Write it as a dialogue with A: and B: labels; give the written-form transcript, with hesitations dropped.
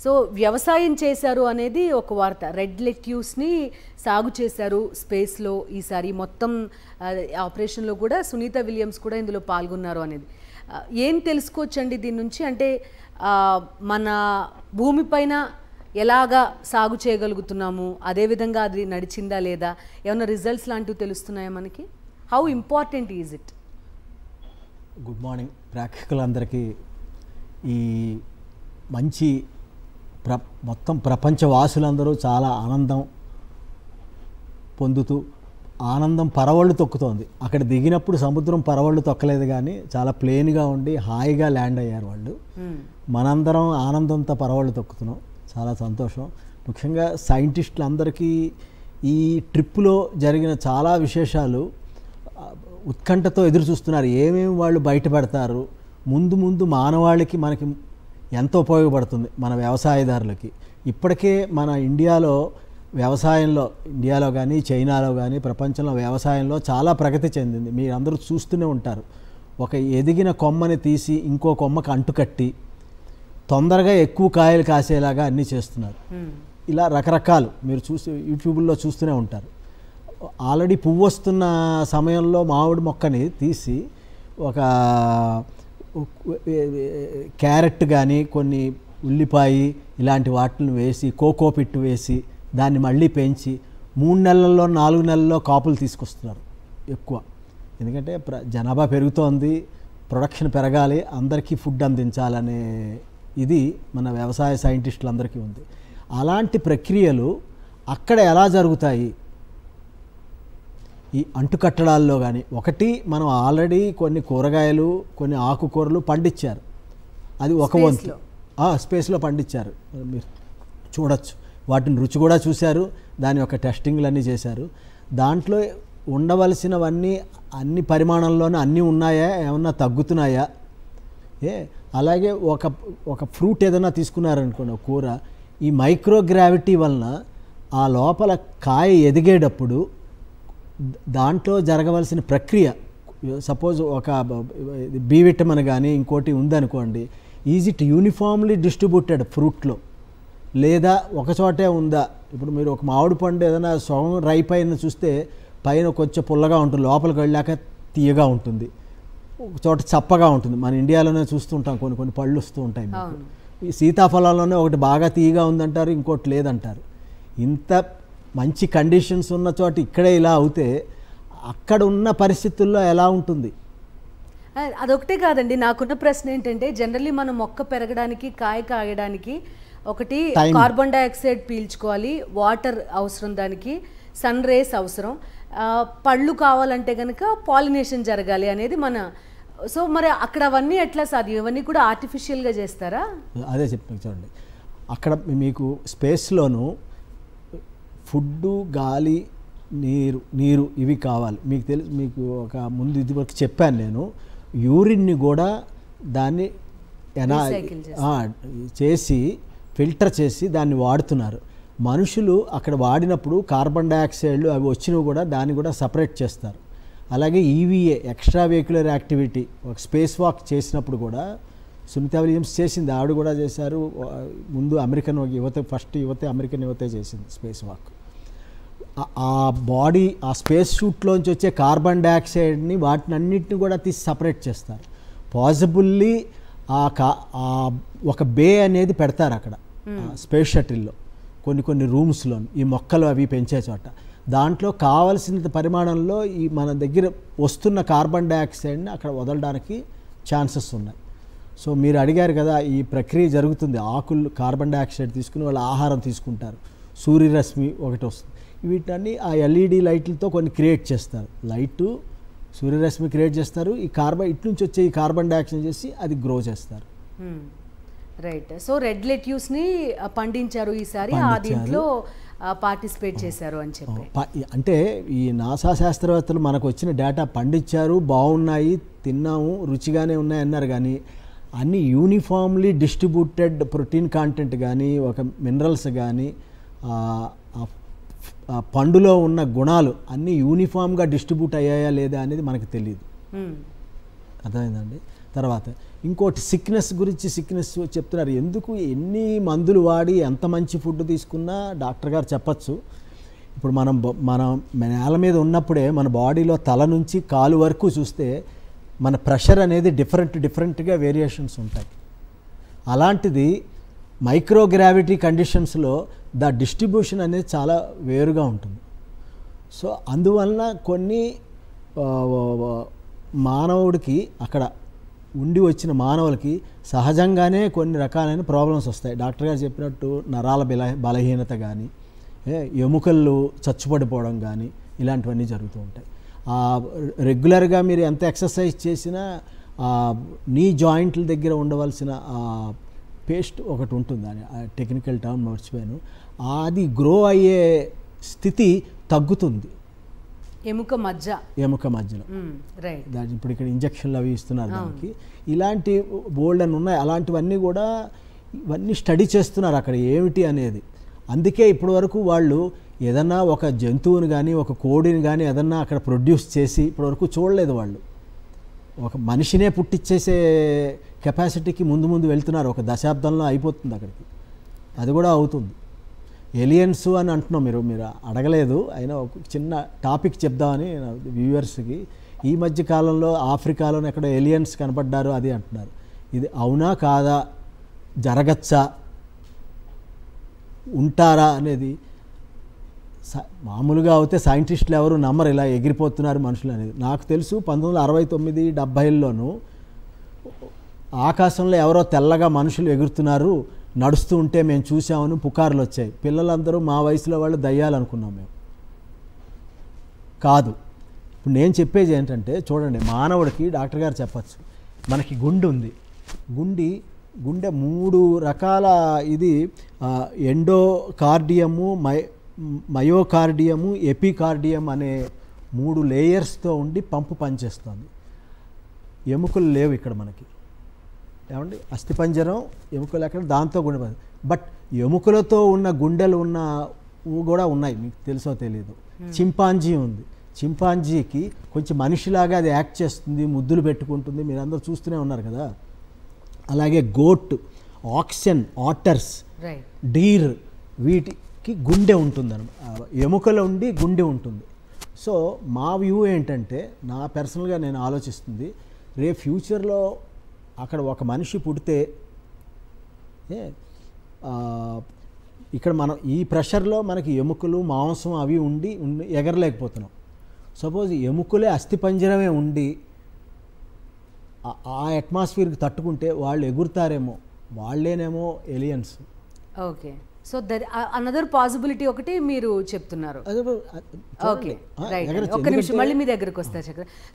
A: So వ్యవసాయం చేశారు అనేది ఒక వార్త. రెడ్ లెట్యూస్ని సాగు చేశారు స్పేస్లో ఈసారి మొత్తం ఆపరేషన్లో కూడా సునీత విలియమ్స్ కూడా ఇందులో పాల్గొన్నారు అనేది. ఏం తెలుసుకోవచ్చండి దీని నుంచి? అంటే మన భూమిపైన ఎలాగా సాగు చేయగలుగుతున్నాము, అదేవిధంగా అది నడిచిందా లేదా, ఏమైనా రిజల్ట్స్ లాంటివి తెలుస్తున్నాయా మనకి? How important is it?
B: Good morning ప్రేక్షకులందరికీ. ఈ మంచి మొత్తం ప్రపంచవాసులందరూ చాలా ఆనందం పొందుతూ ఆనందం పరవళ్ళు తొక్కుతోంది. అక్కడ దిగినప్పుడు సముద్రం పరవళ్ళు తొక్కలేదు కానీ చాలా ప్లేన్గా ఉండి హాయిగా ల్యాండ్ అయ్యారు వాళ్ళు. మనందరం ఆనందంతో పరవళ్ళు తొక్కుతున్నాం. చాలా సంతోషం. ముఖ్యంగా సైంటిస్టులందరికీ ఈ ట్రిప్పులో జరిగిన చాలా విశేషాలు ఉత్కంఠతో ఎదురు చూస్తున్నారు. ఏమేమి వాళ్ళు బయటపడతారు, ముందు ముందు మానవాళికి మనకి ఎంత ఉపయోగపడుతుంది, మన వ్యవసాయదారులకి. ఇప్పటికే మన ఇండియాలో వ్యవసాయంలో, ఇండియాలో కానీ చైనాలో కానీ ప్రపంచంలో వ్యవసాయంలో చాలా ప్రగతి చెందింది. మీరు అందరూ చూస్తూనే ఉంటారు. ఒక ఎదిగిన కొమ్మని తీసి ఇంకో కొమ్మకి అంటుకట్టి తొందరగా ఎక్కువ కాయలు కాసేలాగా అన్నీ చేస్తున్నారు. ఇలా రకరకాలు మీరు యూట్యూబ్లో చూస్తూనే ఉంటారు. ఆల్రెడీ పువ్వు వస్తున్న సమయంలో మామిడి మొక్కని తీసి ఒక క్యారెట్ కానీ కొన్ని ఉల్లిపాయ ఇలాంటి వాటిని వేసి కోకో పిట్టు వేసి దాన్ని మళ్ళీ పెంచి 3 నెలల్లో 4 నెలల్లో కాపులు తీసుకొస్తున్నారు ఎక్కువ. ఎందుకంటే జనాభా పెరుగుతోంది, ప్రొడక్షన్ పెరగాలి, అందరికీ ఫుడ్ అందించాలనే ఇది మన వ్యవసాయ సైంటిస్టులందరికీ ఉంది. అలాంటి ప్రక్రియలు అక్కడ ఎలా జరుగుతాయి ఈ అంటుకట్టడాల్లో కానీ? ఒకటి, మనం ఆల్రెడీ కొన్ని కూరగాయలు కొన్ని ఆకుకూరలు పండించారు, అది ఒక వంతు స్పేస్లో పండించారు. మీరు చూడొచ్చు, వాటిని రుచి కూడా చూశారు, దాని యొక్క టెస్టింగ్లన్నీ చేశారు. దాంట్లో ఉండవలసినవన్నీ అన్ని పరిమాణంలోనే అన్నీ ఉన్నాయా, ఏమన్నా తగ్గుతున్నాయా? అలాగే ఒక ఫ్రూట్ ఏదైనా తీసుకున్నారనుకోండి, కూర, ఈ మైక్రోగ్రావిటీ వలన ఆ లోపల కాయ ఎదిగేటప్పుడు దాంట్లో జరగవలసిన ప్రక్రియ, సపోజ్ ఒక బి విటమిన్ కానీ ఇంకోటి ఉందనుకోండి, ఈజ్ ఇట్ యూనిఫామ్లీ డిస్ట్రిబ్యూటెడ్ ఫ్రూట్లో లేదా ఒకచోటే ఉందా? ఇప్పుడు మీరు ఒక మామిడి పండు ఏదైనా సగం రైప్ అయిన చూస్తే పైన కొంచెం పుల్లగా ఉంటుంది, లోపలికి వెళ్ళాక తీయగా ఉంటుంది, ఒక చోట చప్పగా ఉంటుంది. మన ఇండియాలోనే చూస్తుంటాం, కొన్ని పళ్ళు వస్తూ ఉంటాయి. ఈ సీతాఫలాల్లోనే ఒకటి బాగా తీయగా ఉందంటారు, ఇంకోటి లేదంటారు. ఇంత మంచి కండిషన్స్ ఉన్న చోట ఇక్కడే ఇలా అవుతే అక్కడ ఉన్న పరిస్థితుల్లో ఎలా ఉంటుంది?
A: అదొకటే కాదండి, నాకున్న ప్రశ్న ఏంటంటే, జనరల్లీ మనం మొక్క పెరగడానికి, కాయ కాయడానికి ఒకటి కార్బన్ డైఆక్సైడ్ పీల్చుకోవాలి, వాటర్ అవసరం, దానికి సన్ రేస్ అవసరం, పళ్ళు కావాలంటే కనుక పాలినేషన్ జరగాలి అనేది మన. సో మరి అక్కడ అవన్నీ ఎట్లా సాధ్యం? ఇవన్నీ కూడా ఆర్టిఫిషియల్గా చేస్తారా? అదే
B: చెప్తాను చూడండి. అక్కడ మీకు స్పేస్లోనూ ఫుడ్డు, గాలి, నీరు ఇవి కావాలి. మీకు తెలుసు, మీకు ఒక ముందు ఇదివరకు చెప్పాను నేను, యూరిన్ని కూడా దాన్ని చేసి ఫిల్టర్ చేసి దాన్ని వాడుతున్నారు. మనుషులు అక్కడ వాడినప్పుడు కార్బన్ డైఆక్సైడ్లు అవి వచ్చినవి కూడా దాన్ని కూడా సపరేట్ చేస్తారు. అలాగే ఈవీఏ, ఎక్స్ట్రా వెహిక్యులర్ యాక్టివిటీ, ఒక స్పేస్ వాక్ చేసినప్పుడు కూడా సునీత విలియమ్స్ చేసింది, ఆవిడ కూడా చేశారు. ముందు అమెరికన్ ఫస్ట్ అమెరికన్ యువతే చేసింది స్పేస్ వాక్. ఆ బాడీ, ఆ స్పేస్ షూట్లోంచి వచ్చే కార్బన్ డైఆక్సైడ్ని వాటిని అన్నింటిని కూడా తీసి సపరేట్ చేస్తారు. పాసిబుల్లీ ఒక బే అనేది పెడతారు అక్కడ స్పేస్ షటిల్లో, కొన్ని రూమ్స్లో, ఈ మొక్కలు అవి పెంచే చోట. దాంట్లో కావలసినంత పరిమాణంలో ఈ మన దగ్గర వస్తున్న కార్బన్ డైఆక్సైడ్ని అక్కడ వదలడానికి ఛాన్సెస్ ఉన్నాయి. సో మీరు అడిగారు కదా, ఈ ప్రక్రియ జరుగుతుంది. ఆకులు కార్బన్ డైఆక్సైడ్ తీసుకుని వాళ్ళు ఆహారం తీసుకుంటారు, సూర్యరశ్మి ఒకటి వస్తుంది, వీటన్ని ఆ ఎల్ఈడి లైట్లతో కొన్ని క్రియేట్ చేస్తారు. లైటు, సూర్యరశ్మి క్రియేట్ చేస్తారు, ఈ ఇటు నుంచి వచ్చే ఈ కార్బన్ డైఆక్సైడ్ చేసి అది గ్రో చేస్తారు.
A: రైట్. సో రెడ్ లెట్యూస్ని పండించారు ఈసారి, దీంట్లో పార్టిసిపేట్ చేశారు అని చెప్పి.
B: అంటే ఈ నాసా శాస్త్రవేత్తలు మనకు వచ్చిన డేటా పండించారు, బాగున్నాయి, తిన్నాము, రుచిగానే ఉన్నాయి అన్నారు. కానీ అన్ని యూనిఫామ్లీ డిస్ట్రిబ్యూటెడ్ ప్రోటీన్ కాంటెంట్ కానీ, ఒక మినరల్స్ కానీ, పండులో ఉన్న గుణాలు అన్నీ యూనిఫామ్గా డిస్ట్రిబ్యూట్ అయ్యాయా లేదా అనేది మనకు తెలియదు. అర్థమైందండి? తర్వాత ఇంకోటి సిక్నెస్ గురించి చెప్తున్నారు. ఎందుకు ఎన్ని మందులు వాడి ఎంత మంచి ఫుడ్ తీసుకున్నా డాక్టర్ గారు చెప్పచ్చు, ఇప్పుడు మనం నేల మీద ఉన్నప్పుడే మన బాడీలో తల నుంచి కాలు వరకు చూస్తే మన ప్రెషర్ అనేది డిఫరెంట్గా వేరియేషన్స్ ఉంటాయి. అలాంటిది మైక్రోగ్రావిటీ కండిషన్స్లో డిస్ట్రిబ్యూషన్ అనేది చాలా వేరుగా ఉంటుంది. సో అందువలన కొన్ని మానవుడికి అక్కడ ఉండి వచ్చిన మానవులకి సహజంగానే కొన్ని రకాలైన ప్రాబ్లమ్స్ వస్తాయి. డాక్టర్ గారు చెప్పినట్టు నరాల బలహీనత కానీ, ఎముకలు చచ్చుపడిపోవడం కానీ ఇలాంటివన్నీ జరుగుతూ ఉంటాయి. రెగ్యులర్గా మీరు ఎంత ఎక్సర్సైజ్ చేసినా నీ జాయింట్ల దగ్గర ఉండవలసిన పేస్ట్ ఒకటి ఉంటుంది, అని టెక్నికల్ టర్మ్ మర్చిపోయాను, అది గ్రో అయ్యే స్థితి తగ్గుతుంది
A: ఎముక
B: మధ్యలో. దాని ఇప్పుడు ఇక్కడ ఇంజక్షన్లు అవి ఇస్తున్నారు దానికి. ఇలాంటి బోల్డ్ అని ఉన్నాయి. అలాంటివన్నీ కూడా ఇవన్నీ స్టడీ చేస్తున్నారు అక్కడ ఏమిటి అనేది. అందుకే ఇప్పటి వరకు వాళ్ళు ఏదన్నా ఒక జంతువుని కానీ ఒక కోడిని కానీ ఏదన్నా అక్కడ ప్రొడ్యూస్ చేసి ఇప్పటివరకు చూడలేదు. వాళ్ళు ఒక మనిషినే పుట్టించేసే కెపాసిటీకి ముందు వెళ్తున్నారు. ఒక దశాబ్దంలో అయిపోతుంది అక్కడికి, అది కూడా అవుతుంది. ఏలియన్స్ అని అంటున్నాం, మీరు అడగలేదు, అయినా ఒక చిన్న టాపిక్ చెప్దామని వ్యూవర్స్కి. ఈ మధ్య కాలంలో ఆఫ్రికాలోనే ఎక్కడ ఏలియన్స్ కనపడ్డారు అది అంటున్నారు. ఇది అవునా కాదా, జరగచ్చా, ఉంటారా అనేది మామూలుగా అయితే సైంటిస్టులు ఎవరు నమ్మరు ఇలా ఎగిరిపోతున్నారు మనుషులు అనేది. నాకు తెలుసు 1969-70లోనూ ఆకాశంలో ఎవరో తెల్లగా మనుషులు ఎగురుతున్నారు, నడుస్తూ ఉంటే మేము చూసామని పుకార్లు వచ్చాయి. పిల్లలందరూ మా వయసులో వాళ్ళు దయ్యాలనుకున్నాం. మేము కాదు. ఇప్పుడు నేను చెప్పేది ఏంటంటే చూడండి, మానవుడికి డాక్టర్ గారు చెప్పచ్చు, మనకి గుండె ఉంది. గుండె 3 రకాల, ఇది ఎండోకార్డియము, మయోకార్డియము, ఎపికార్డియం అనే 3 లేయర్స్తో ఉండి పంపు పనిచేస్తుంది. ఎముకలు లేవు ఇక్కడ మనకి, ఏమండి, అస్థిపంజరం ఎముకలు ఎక్కడ, దాంతో గుండె. బట్ ఎముకలతో ఉన్న గుండెలు కూడా ఉన్నాయి, మీకు తెలుసో తెలియదు. చింపాంజీ ఉంది. చింపాంజీకి కొంచెం మనిషిలాగా అది యాక్ట్ చేస్తుంది, ముద్దులు పెట్టుకుంటుంది, మీరు అందరూ చూస్తూనే ఉన్నారు కదా. అలాగే గోట్, ఆక్సన్, ఆటర్స్, డీర్, వీటికి గుండె ఉంటుంది అన్నమాట. ఎముకలు ఉండి గుండె ఉంటుంది. సో మా వ్యూ ఏంటంటే, నా పర్సనల్గా నేను ఆలోచిస్తుంది, రేపు ఫ్యూచర్లో అక్కడ ఒక మనిషి పుడితే ఇక్కడ మనం ఈ ప్రెషర్లో మనకి ఎముకలు మాంసం అవి ఉండి ఎగరలేకపోతున్నాం. సపోజ్ ఎముకలే అస్థిపంజరమే ఉండి ఆ అట్మాస్ఫియర్కి తట్టుకుంటే వాళ్ళు ఎగురుతారేమో, వాళ్ళేనేమో aliens.
A: Okay, so another possibility ఒకటి మీరు చెప్తున్నారు. Okay, right. ఒక్క నిమిషం మళ్ళీ మీ దగ్గరకు వస్తా చక్ర.